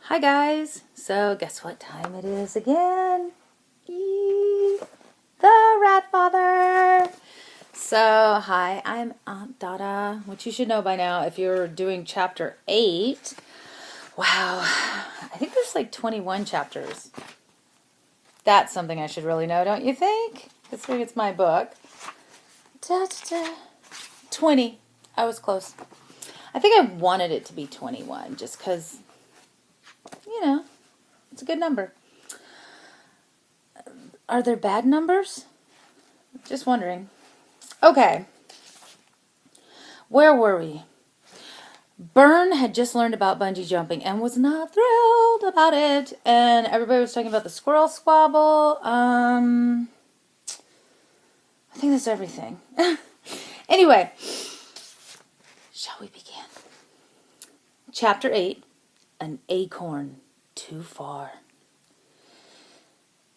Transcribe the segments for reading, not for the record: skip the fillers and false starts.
Hi guys, so guess what time it is again? The Rat Father! So, hi, I'm Aunt Dada, which you should know by now if you're doing chapter 8. Wow, I think there's like 21 chapters. That's something I should really know, don't you think? Considering it's my book. 20. I was close. I think I wanted it to be 21 just because, it's a good number. Are there bad numbers? Just wondering. Okay. Where were we? Bern had just learned about bungee jumping and was not thrilled about it. And everybody was talking about the squirrel squabble. I think that's everything. Anyway, shall we begin? Chapter 8, An Acorn Too Far.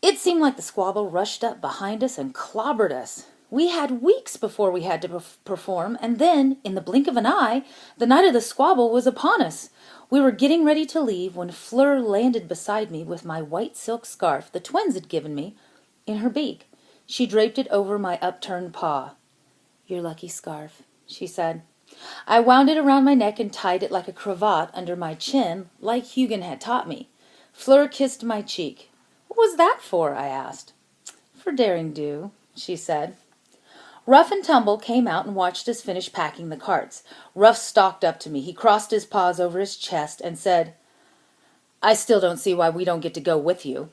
It seemed like the squabble rushed up behind us and clobbered us. We had weeks before we had to perform, and then, in the blink of an eye, the night of the squabble was upon us. We were getting ready to leave when Fleur landed beside me with my white silk scarf the twins had given me in her beak. She draped it over my upturned paw. "Your lucky scarf," she said. I wound it around my neck and tied it like a cravat under my chin, like Hugin had taught me. Fleur kissed my cheek. "What was that for?" I asked. "For daring do," she said. Ruff and Tumble came out and watched us finish packing the carts. Ruff stalked up to me. He crossed his paws over his chest and said, "I still don't see why we don't get to go with you."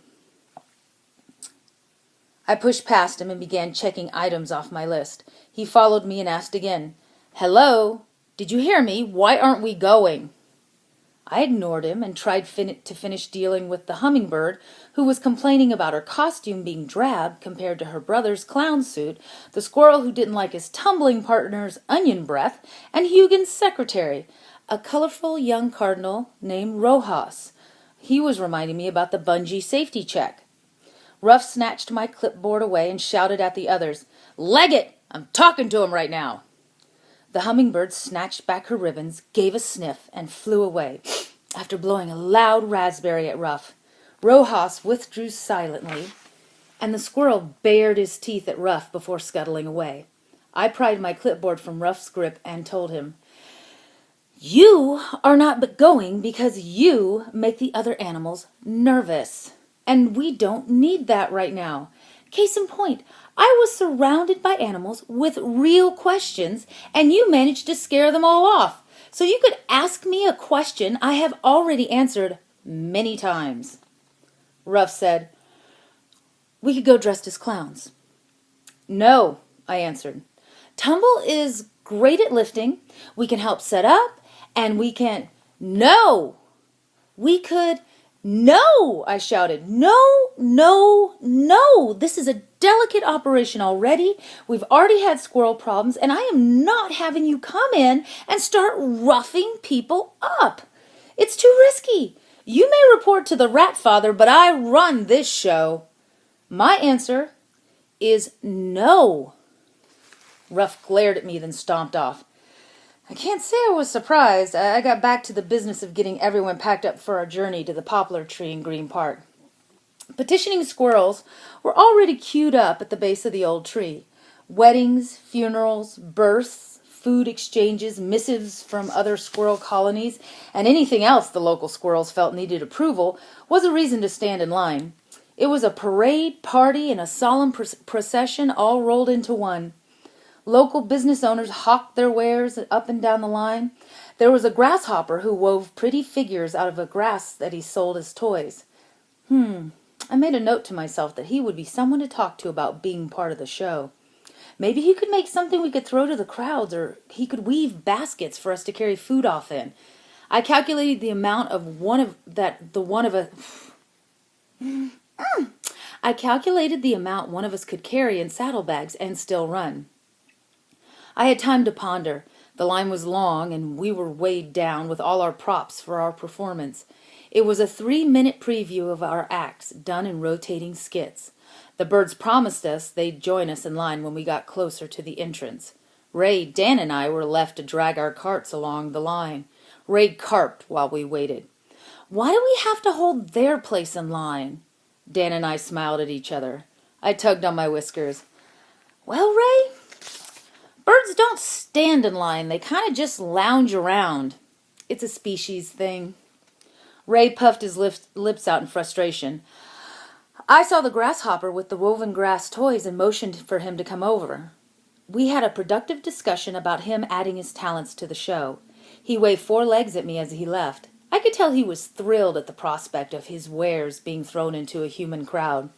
I pushed past him and began checking items off my list. He followed me and asked again, "Hello? Did you hear me? Why aren't we going?" I ignored him and tried to finish dealing with the hummingbird, who was complaining about her costume being drab compared to her brother's clown suit, the squirrel who didn't like his tumbling partner's onion breath, and Hugin's secretary, a colorful young cardinal named Rojas. He was reminding me about the bungee safety check. Ruff snatched my clipboard away and shouted at the others, "Leggett! I'm talking to him right now!" The hummingbird snatched back her ribbons, gave a sniff, and flew away, after blowing a loud raspberry at Ruff. Rojas withdrew silently, and the squirrel bared his teeth at Ruff before scuttling away. I pried my clipboard from Ruff's grip and told him, "You are not going because you make the other animals nervous, and we don't need that right now. Case in point, I was surrounded by animals with real questions, and you managed to scare them all off. So you could ask me a question I have already answered many times." Ruff said, "We could go dressed as clowns." "No," I answered. "Tumble is great at lifting. We can help set up, and we can—" "No! We could—" "No!" I shouted. "No, no, no! This is a delicate operation already. We've already had squirrel problems, and I am not having you come in and start roughing people up. It's too risky. You may report to the Rat Father, but I run this show. My answer is no." Ruff glared at me, then stomped off. I can't say I was surprised. I got back to the business of getting everyone packed up for our journey to the poplar tree in Green Park. Petitioning squirrels were already queued up at the base of the old tree. Weddings, funerals, births, food exchanges, missives from other squirrel colonies, and anything else the local squirrels felt needed approval was a reason to stand in line. It was a parade, party, and a solemn procession all rolled into one. Local business owners hawked their wares up and down the line. There was a grasshopper who wove pretty figures out of a grass that he sold as toys. I made a note to myself that he would be someone to talk to about being part of the show. Maybe he could make something we could throw to the crowds, or he could weave baskets for us to carry food off in. I calculated the amount one of us could carry in saddlebags and still run. I had time to ponder. The line was long, and we were weighed down with all our props for our performance. It was a 3-minute preview of our acts, done in rotating skits. The birds promised us they'd join us in line when we got closer to the entrance. Ray, Dan, and I were left to drag our carts along the line. Ray carped while we waited. Why do we have to hold their place in line? Dan and I smiled at each other. I tugged on my whiskers. Well, Ray, birds don't stand in line. They kind of just lounge around. It's a species thing. Ray puffed his lips out in frustration. I saw the grasshopper with the woven grass toys and motioned for him to come over. We had a productive discussion about him adding his talents to the show. He waved 4 legs at me as he left. I could tell he was thrilled at the prospect of his wares being thrown into a human crowd.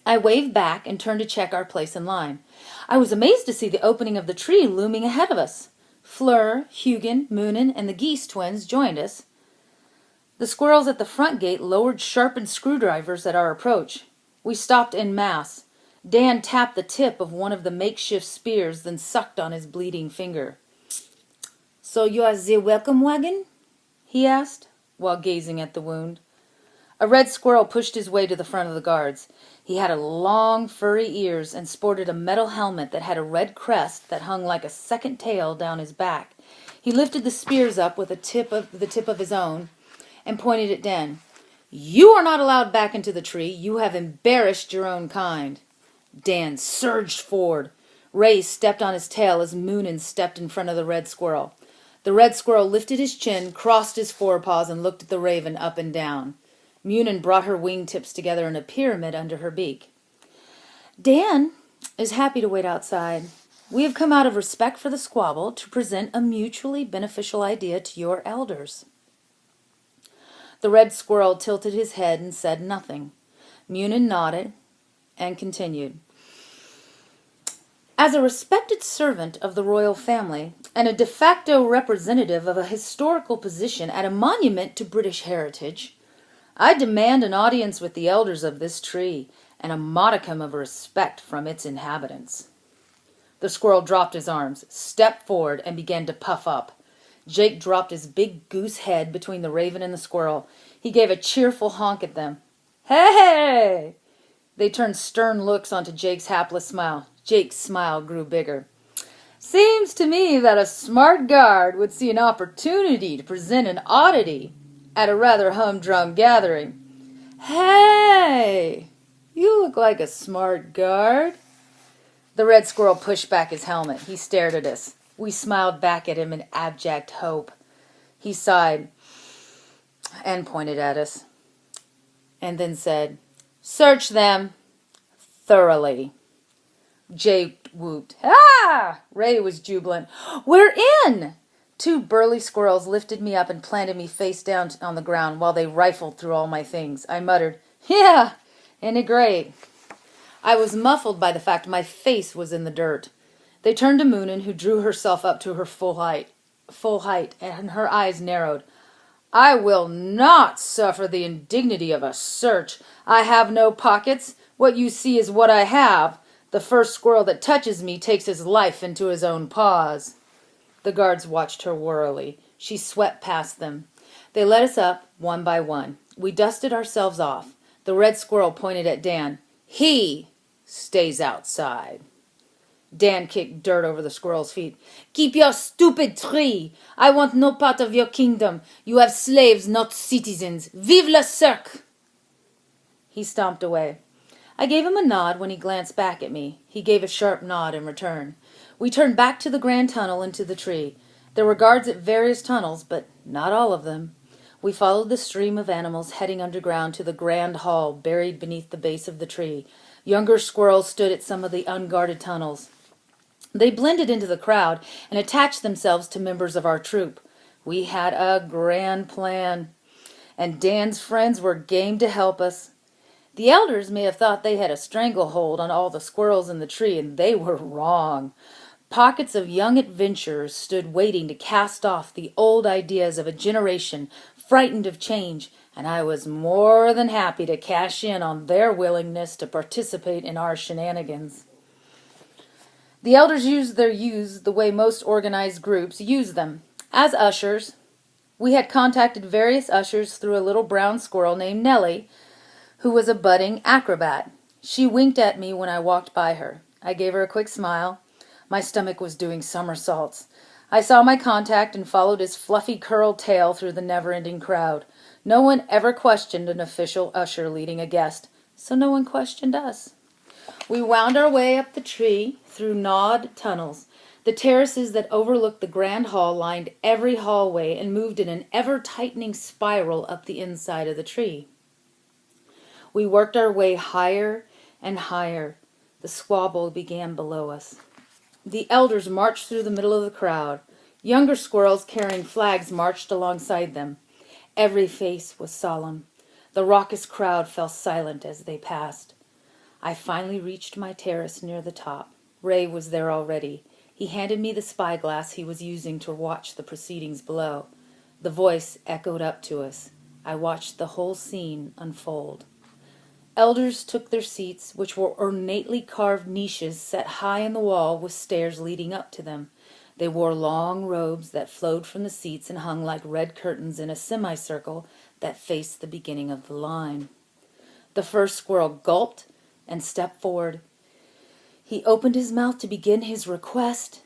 I waved back and turned to check our place in line. I was amazed to see the opening of the tree looming ahead of us. Fleur, Hugin, Moonin, and the Geese twins joined us. The squirrels at the front gate lowered sharpened screwdrivers at our approach. We stopped en masse. Dan tapped the tip of one of the makeshift spears, then sucked on his bleeding finger. "So you are the welcome wagon?" he asked, while gazing at the wound. A red squirrel pushed his way to the front of the guards. He had long, furry ears and sported a metal helmet that had a red crest that hung like a second tail down his back. He lifted the spears up with the tip of his own and pointed at Dan. "You are not allowed back into the tree. You have embarrassed your own kind." Dan surged forward. Ray stepped on his tail as Moonin stepped in front of the red squirrel. The red squirrel lifted his chin, crossed his forepaws, and looked at the raven up and down. Moonin brought her wingtips together in a pyramid under her beak. "Dan is happy to wait outside. We have come out of respect for the squabble to present a mutually beneficial idea to your elders." The red squirrel tilted his head and said nothing. Moonin nodded and continued. "As a respected servant of the royal family and a de facto representative of a historical position at a monument to British heritage, I demand an audience with the elders of this tree and a modicum of respect from its inhabitants." The squirrel dropped his arms, stepped forward, and began to puff up. Jake dropped his big goose head between the raven and the squirrel. He gave a cheerful honk at them. "Hey!" They turned stern looks onto Jake's hapless smile. Jake's smile grew bigger. "Seems to me that a smart guard would see an opportunity to present an oddity at a rather humdrum gathering." "Hey! You look like a smart guard." The red squirrel pushed back his helmet. He stared at us. We smiled back at him in abject hope. He sighed and pointed at us, and then said, "Search them thoroughly." Jake whooped. "Ah!" Ray was jubilant. "We're in!" 2 burly squirrels lifted me up and planted me face down on the ground while they rifled through all my things. I muttered, "Yeah, isn't it great?" I was muffled by the fact my face was in the dirt. They turned to Moonin, who drew herself up to her full height, and her eyes narrowed. "I will not suffer the indignity of a search. I have no pockets. What you see is what I have. The first squirrel that touches me takes his life into his own paws." The guards watched her warily. She swept past them. They led us up, one by one. We dusted ourselves off. The red squirrel pointed at Dan. "He stays outside." Dan kicked dirt over the squirrel's feet. "Keep your stupid tree. I want no part of your kingdom. You have slaves, not citizens. Vive le cirque!" He stomped away. I gave him a nod when he glanced back at me. He gave a sharp nod in return. We turned back to the grand tunnel into the tree. There were guards at various tunnels, but not all of them. We followed the stream of animals heading underground to the grand hall buried beneath the base of the tree. Younger squirrels stood at some of the unguarded tunnels. They blended into the crowd and attached themselves to members of our troop. We had a grand plan, and Dan's friends were game to help us. The elders may have thought they had a stranglehold on all the squirrels in the tree, and they were wrong. Pockets of young adventurers stood waiting to cast off the old ideas of a generation frightened of change, and I was more than happy to cash in on their willingness to participate in our shenanigans. The elders used their youths the way most organized groups use them, as ushers. We had contacted various ushers through a little brown squirrel named Nellie, who was a budding acrobat. She winked at me when I walked by her. I gave her a quick smile. My stomach was doing somersaults. I saw my contact and followed his fluffy curled tail through the never-ending crowd. No one ever questioned an official usher leading a guest, so no one questioned us. We wound our way up the tree through gnawed tunnels. The terraces that overlooked the grand hall lined every hallway and moved in an ever-tightening spiral up the inside of the tree. We worked our way higher and higher. The squabble began below us. The elders marched through the middle of the crowd. Younger squirrels carrying flags marched alongside them. Every face was solemn. The raucous crowd fell silent as they passed. I finally reached my terrace near the top. Ray was there already. He handed me the spyglass he was using to watch the proceedings below. The voice echoed up to us. I watched the whole scene unfold. Elders took their seats, which were ornately carved niches set high in the wall with stairs leading up to them. They wore long robes that flowed from the seats and hung like red curtains in a semicircle that faced the beginning of the line. The first squirrel gulped and stepped forward. He opened his mouth to begin his request.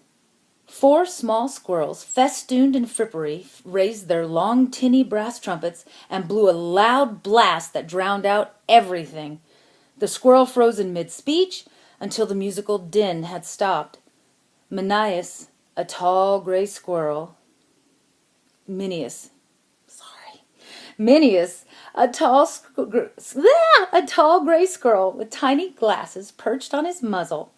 4 small squirrels, festooned in frippery, raised their long tinny brass trumpets and blew a loud blast that drowned out everything. The squirrel froze in mid-speech until the musical din had stopped. Mineus, a tall gray squirrel, Mineus, a tall gray squirrel with tiny glasses perched on his muzzle,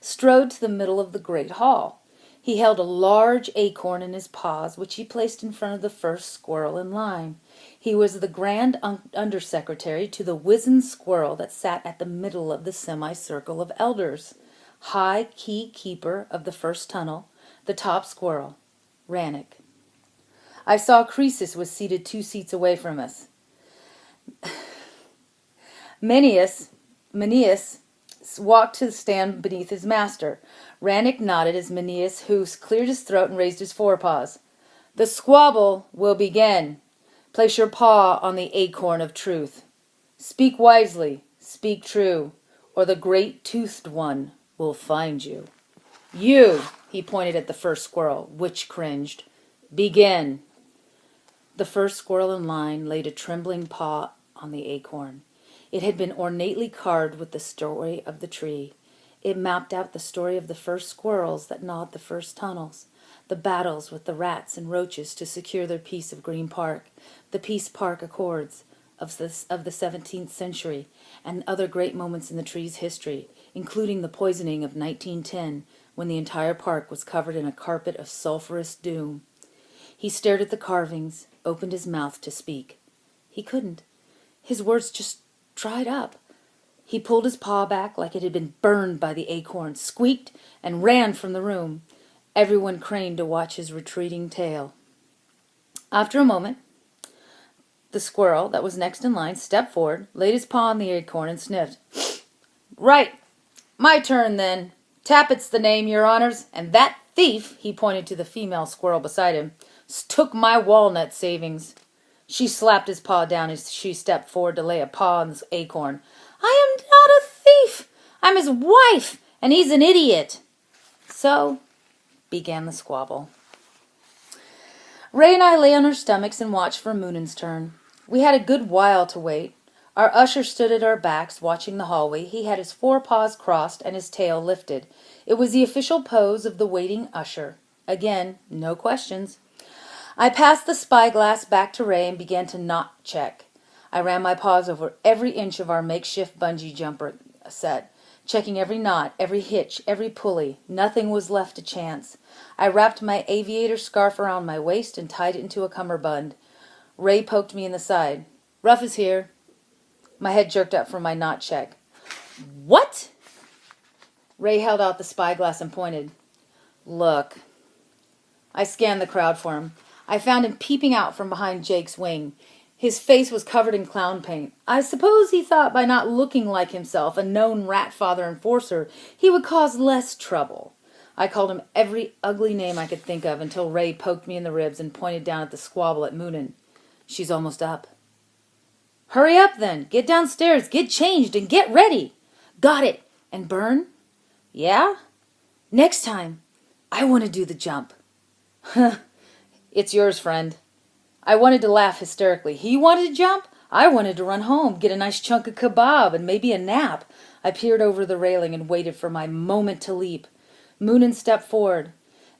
strode to the middle of the great hall. He held a large acorn in his paws, which he placed in front of the first squirrel in line. He was the grand undersecretary to the wizened squirrel that sat at the middle of the semicircle of elders. High key keeper of the first tunnel, the top squirrel, Rannick. I saw Croesus was seated 2 seats away from us. Mineus walked to stand beneath his master. Rannick nodded as Mineus, who cleared his throat and raised his forepaws. The squabble will begin. Place your paw on the acorn of truth. Speak wisely, speak true, or the great toothed one will find you. You, he pointed at the first squirrel, which cringed. Begin. The first squirrel in line laid a trembling paw on the acorn. It had been ornately carved with the story of the tree. It mapped out the story of the first squirrels that gnawed the first tunnels, the battles with the rats and roaches to secure their piece of Green Park, the Peace Park Accords of the 17th century, and other great moments in the tree's history, including the poisoning of 1910, when the entire park was covered in a carpet of sulphurous doom. He stared at the carvings, opened his mouth to speak. He couldn't. His words just dried up. He pulled his paw back like it had been burned by the acorn, squeaked, and ran from the room. Everyone craned to watch his retreating tail. After a moment, the squirrel that was next in line stepped forward, laid his paw on the acorn, and sniffed. Right. My turn, then. Tappet's the name, your honors, and that thief, he pointed to the female squirrel beside him, took my walnut savings. She slapped his paw down as she stepped forward to lay a paw on the acorn. I am not a thief. I'm his wife, and he's an idiot. So began the squabble. Ray and I lay on our stomachs and watched for Moonen's turn. We had a good while to wait. Our usher stood at our backs, watching the hallway. He had his 4 paws crossed and his tail lifted. It was the official pose of the waiting usher. Again, no questions. I passed the spyglass back to Ray and began to knot check. I ran my paws over every inch of our makeshift bungee jumper set, checking every knot, every hitch, every pulley. Nothing was left to chance. I wrapped my aviator scarf around my waist and tied it into a cummerbund. Ray poked me in the side. Ruff is here. My head jerked up from my knot check. What? Ray held out the spyglass and pointed. Look. I scanned the crowd for him. I found him peeping out from behind Jake's wing. His face was covered in clown paint. I suppose he thought by not looking like himself, a known rat father enforcer, he would cause less trouble. I called him every ugly name I could think of until Ray poked me in the ribs and pointed down at the squabble at Moonen. She's almost up. Hurry up then. Get downstairs, get changed, and get ready. Got it. And Burn? Yeah? Next time, I want to do the jump. It's yours, friend. I wanted to laugh hysterically. He wanted to jump? I wanted to run home, get a nice chunk of kebab, and maybe a nap. I peered over the railing and waited for my moment to leap. Moonin stepped forward.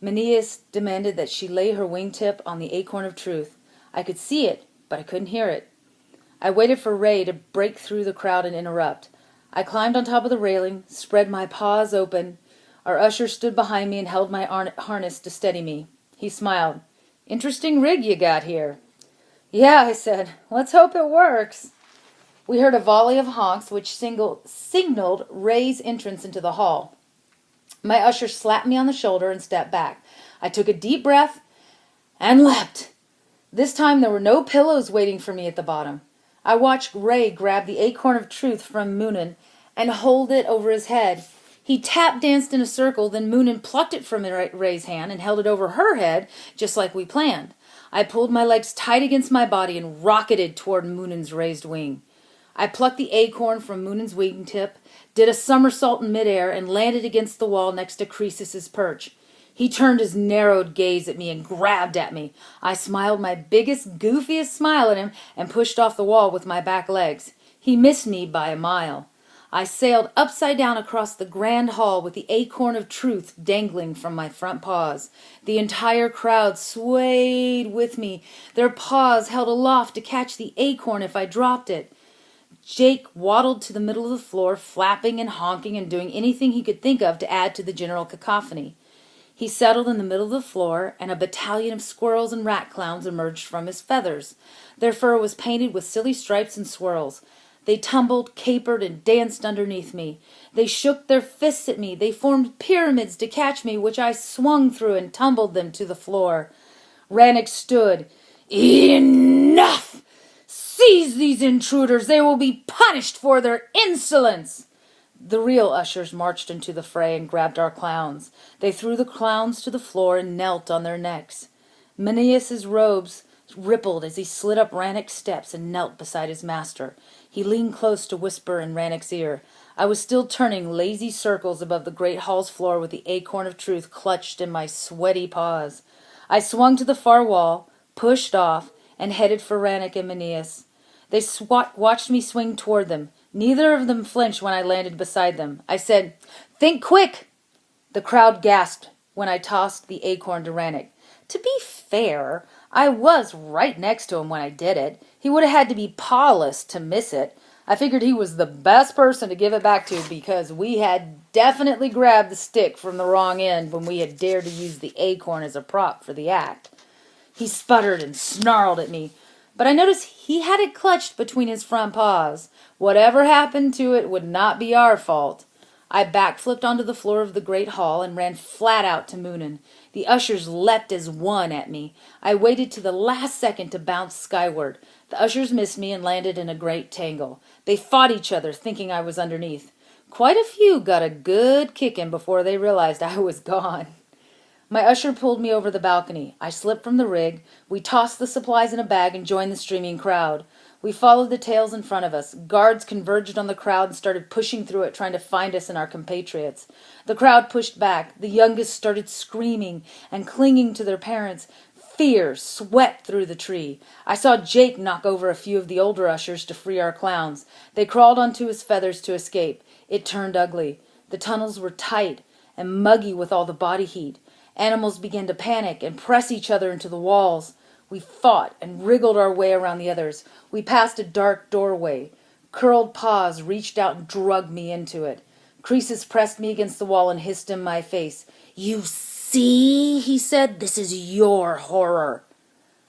Mineus demanded that she lay her wingtip on the acorn of truth. I could see it, but I couldn't hear it. I waited for Ray to break through the crowd and interrupt. I climbed on top of the railing, spread my paws open. Our usher stood behind me and held my harness to steady me. He smiled. Interesting rig you got here. Yeah, I said. Let's hope it works. We heard a volley of honks which signaled Ray's entrance into the hall. My usher slapped me on the shoulder and stepped back. I took a deep breath and leapt. This time there were no pillows waiting for me at the bottom. I watched Ray grab the acorn of truth from Moonin and hold it over his head. He tap-danced in a circle, then Moonin plucked it from Ray's hand and held it over her head, just like we planned. I pulled my legs tight against my body and rocketed toward Moonin's raised wing. I plucked the acorn from Moonin's wingtip, did a somersault in midair, and landed against the wall next to Croesus's perch. He turned his narrowed gaze at me and grabbed at me. I smiled my biggest, goofiest smile at him and pushed off the wall with my back legs. He missed me by a mile. I sailed upside down across the grand hall with the acorn of truth dangling from my front paws. The entire crowd swayed with me, their paws held aloft to catch the acorn if I dropped it. Jake waddled to the middle of the floor, flapping and honking and doing anything he could think of to add to the general cacophony. He settled in the middle of the floor, and a battalion of squirrels and rat clowns emerged from his feathers. Their fur was painted with silly stripes and swirls. They tumbled, capered, and danced underneath me. They shook their fists at me. They formed pyramids to catch me, which I swung through and tumbled them to the floor. Rannoch stood. Enough! Seize these intruders! They will be punished for their insolence! The real ushers marched into the fray and grabbed our clowns. They threw the clowns to the floor and knelt on their necks. Mineus's robes rippled as he slid up Rannoch's steps and knelt beside his master. He leaned close to whisper in Rannoch's ear. I was still turning lazy circles above the great hall's floor with the acorn of truth clutched in my sweaty paws. I swung to the far wall, pushed off, and headed for Rannoch and Mineus. They watched me swing toward them. Neither of them flinched when I landed beside them. I said, "Think quick!" The crowd gasped when I tossed the acorn to Rannoch. To be fair, I was right next to him when I did it. He would have had to be pawless to miss it. I figured he was the best person to give it back to because we had definitely grabbed the stick from the wrong end when we had dared to use the acorn as a prop for the act. He sputtered and snarled at me, but I noticed he had it clutched between his front paws. Whatever happened to it would not be our fault. I backflipped onto the floor of the great hall and ran flat out to Moonin. The ushers leapt as one at me. I waited to the last second to bounce skyward. The ushers missed me and landed in a great tangle. They fought each other, thinking I was underneath. Quite a few got a good kicking before they realized I was gone. My usher pulled me over the balcony. I slipped from the rig. We tossed the supplies in a bag and joined the streaming crowd. We followed the tails in front of us. Guards converged on the crowd and started pushing through it, trying to find us and our compatriots. The crowd pushed back. The youngest started screaming and clinging to their parents. Fear swept through the tree. I saw Jake knock over a few of the older ushers to free our clowns. They crawled onto his feathers to escape. It turned ugly. The tunnels were tight and muggy with all the body heat. Animals began to panic and press each other into the walls. We fought and wriggled our way around the others. We passed a dark doorway. Curled paws reached out and dragged me into it. Croesus pressed me against the wall and hissed in my face. "You see," he said, "this is your horror."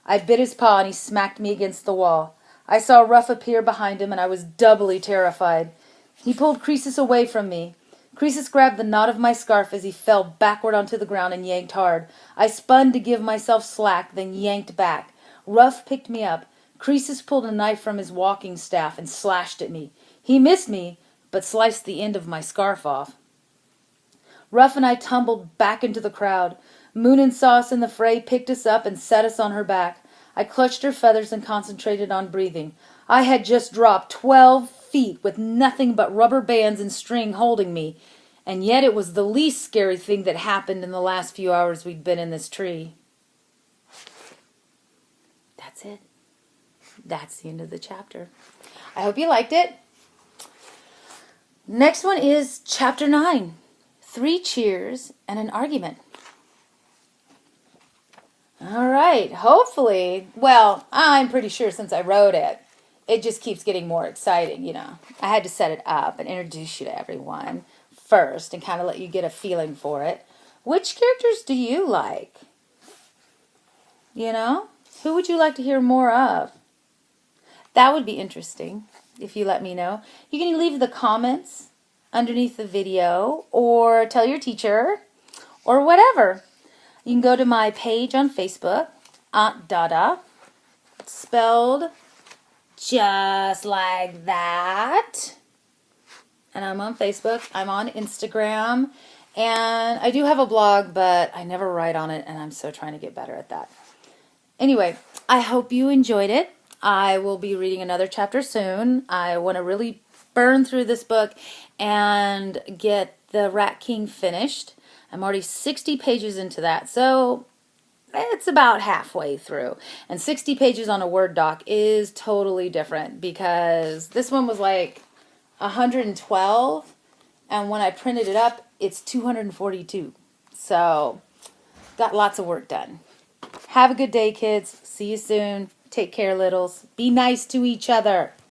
I bit his paw and he smacked me against the wall. I saw Ruff appear behind him and I was doubly terrified. He pulled Croesus away from me. Croesus grabbed the knot of my scarf as he fell backward onto the ground and yanked hard. I spun to give myself slack, then yanked back. Ruff picked me up. Croesus pulled a knife from his walking staff and slashed at me. He missed me, but sliced the end of my scarf off. Ruff and I tumbled back into the crowd. Moonin saw us in the fray, picked us up, and set us on her back. I clutched her feathers and concentrated on breathing. I had just dropped 12 feet with nothing but rubber bands and string holding me, and yet it was the least scary thing that happened in the last few hours we'd been in this tree. that's it. That's the end of the chapter. I hope you liked it. Next one is chapter 9. 3 cheers and an argument. All right. Hopefully, well, I'm pretty sure since I wrote it, it just keeps getting more exciting, you know. I had to set it up and introduce you to everyone first and kind of let you get a feeling for it. Which characters do you like? You know? Who would you like to hear more of? That would be interesting if you let me know. You can leave the comments underneath the video or tell your teacher or whatever. You can go to my page on Facebook, Aunt Dada, spelled just like that. And I'm on Facebook. I'm on Instagram. And I do have a blog, but I never write on it, and I'm so trying to get better at that. Anyway, I hope you enjoyed it. I will be reading another chapter soon. I want to really burn through this book and get the Rat King finished. I'm already 60 pages into that, so it's about halfway through. And 60 pages on a Word doc is totally different because this one was like 112, and when I printed it up, it's 242. So, got lots of work done. Have a good day, kids. See you soon. Take care, littles. Be nice to each other.